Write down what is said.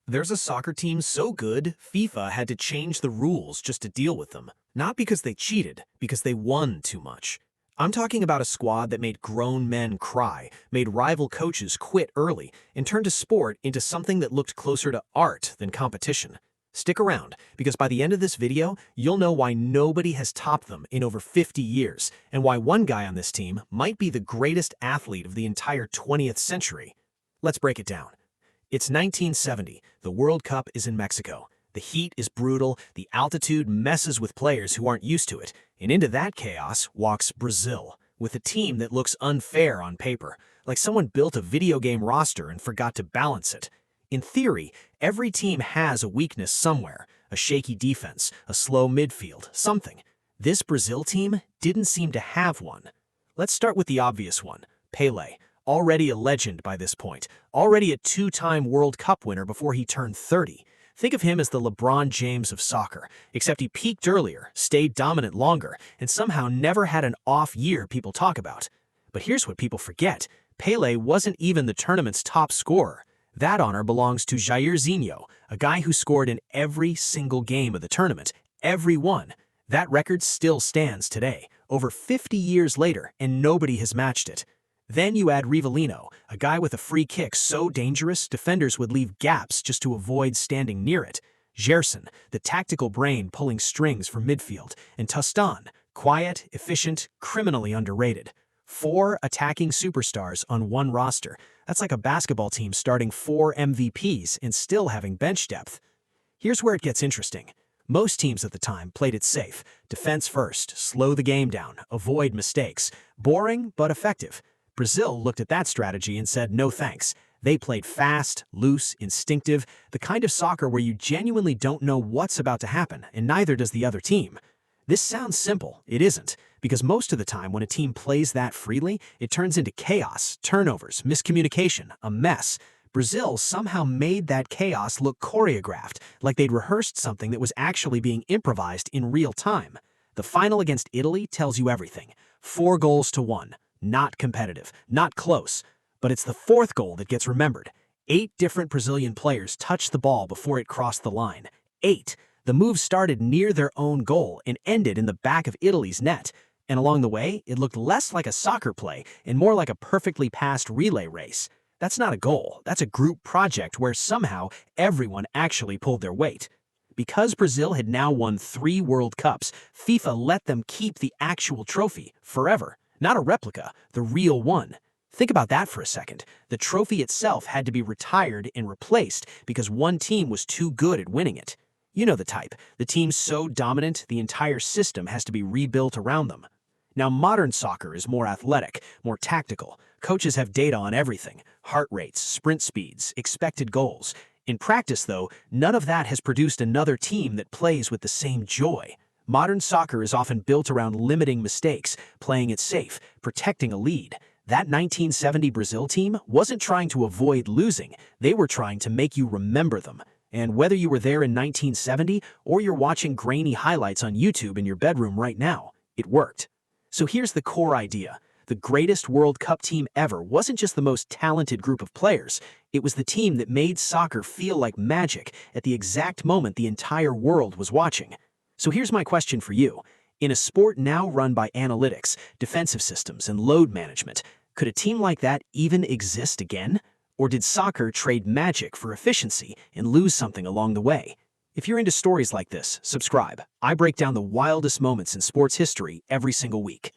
There's a soccer team so good, FIFA had to change the rules just to deal with them. Not because they cheated, because they won too much. I'm talking about a squad that made grown men cry, made rival coaches quit early, and turned a sport into something that looked closer to art than competition. Stick around, because by the end of this video, you'll know why nobody has topped them in over 50 years, and why one guy on this team might be the greatest athlete of the entire 20th century. Let's break it down. It's 1970, the World Cup is in Mexico. The heat is brutal, the altitude messes with players who aren't used to it, and into that chaos walks Brazil, with a team that looks unfair on paper, like someone built a video game roster and forgot to balance it. In theory, every team has a weakness somewhere, a shaky defense, a slow midfield, something. This Brazil team didn't seem to have one. Let's start with the obvious one, Pele. Already a legend by this point, already a two-time World Cup winner before he turned 30. Think of him as the LeBron James of soccer, except he peaked earlier, stayed dominant longer, and somehow never had an off year people talk about. But here's what people forget. Pele wasn't even the tournament's top scorer. That honor belongs to Jairzinho, a guy who scored in every single game of the tournament, every one. That record still stands today, over 50 years later, and nobody has matched it. Then you add Rivellino, a guy with a free kick so dangerous defenders would leave gaps just to avoid standing near it. Gerson, the tactical brain pulling strings from midfield. And Tostão, quiet, efficient, criminally underrated. 4 attacking superstars on one roster. That's like a basketball team starting 4 MVPs and still having bench depth. Here's where it gets interesting. Most teams at the time played it safe. Defense first, slow the game down, avoid mistakes. Boring, but effective. Brazil looked at that strategy and said no thanks. They played fast, loose, instinctive, the kind of soccer where you genuinely don't know what's about to happen, and neither does the other team. This sounds simple. It isn't, because most of the time when a team plays that freely, it turns into chaos, turnovers, miscommunication, a mess. Brazil somehow made that chaos look choreographed, like they'd rehearsed something that was actually being improvised in real time. The final against Italy tells you everything. 4-1. Not competitive, not close. But it's the 4th goal that gets remembered. 8 different Brazilian players touched the ball before it crossed the line. 8. The move started near their own goal and ended in the back of Italy's net. And along the way, it looked less like a soccer play and more like a perfectly passed relay race. That's not a goal, that's a group project where somehow everyone actually pulled their weight. Because Brazil had now won 3 World Cups, FIFA let them keep the actual trophy forever. Not a replica, the real one. Think about that for a second. The trophy itself had to be retired and replaced because one team was too good at winning it. You know the type. The team so dominant, the entire system has to be rebuilt around them. Now, modern soccer is more athletic, more tactical. Coaches have data on everything. Heart rates, sprint speeds, expected goals. In practice, though, none of that has produced another team that plays with the same joy. Modern soccer is often built around limiting mistakes, playing it safe, protecting a lead. That 1970 Brazil team wasn't trying to avoid losing, they were trying to make you remember them. And whether you were there in 1970 or you're watching grainy highlights on YouTube in your bedroom right now, it worked. So here's the core idea. The greatest World Cup team ever wasn't just the most talented group of players, it was the team that made soccer feel like magic at the exact moment the entire world was watching. So here's my question for you. In a sport now run by analytics, defensive systems, and load management, could a team like that even exist again? Or did soccer trade magic for efficiency and lose something along the way? If you're into stories like this, subscribe. I break down the wildest moments in sports history every single week.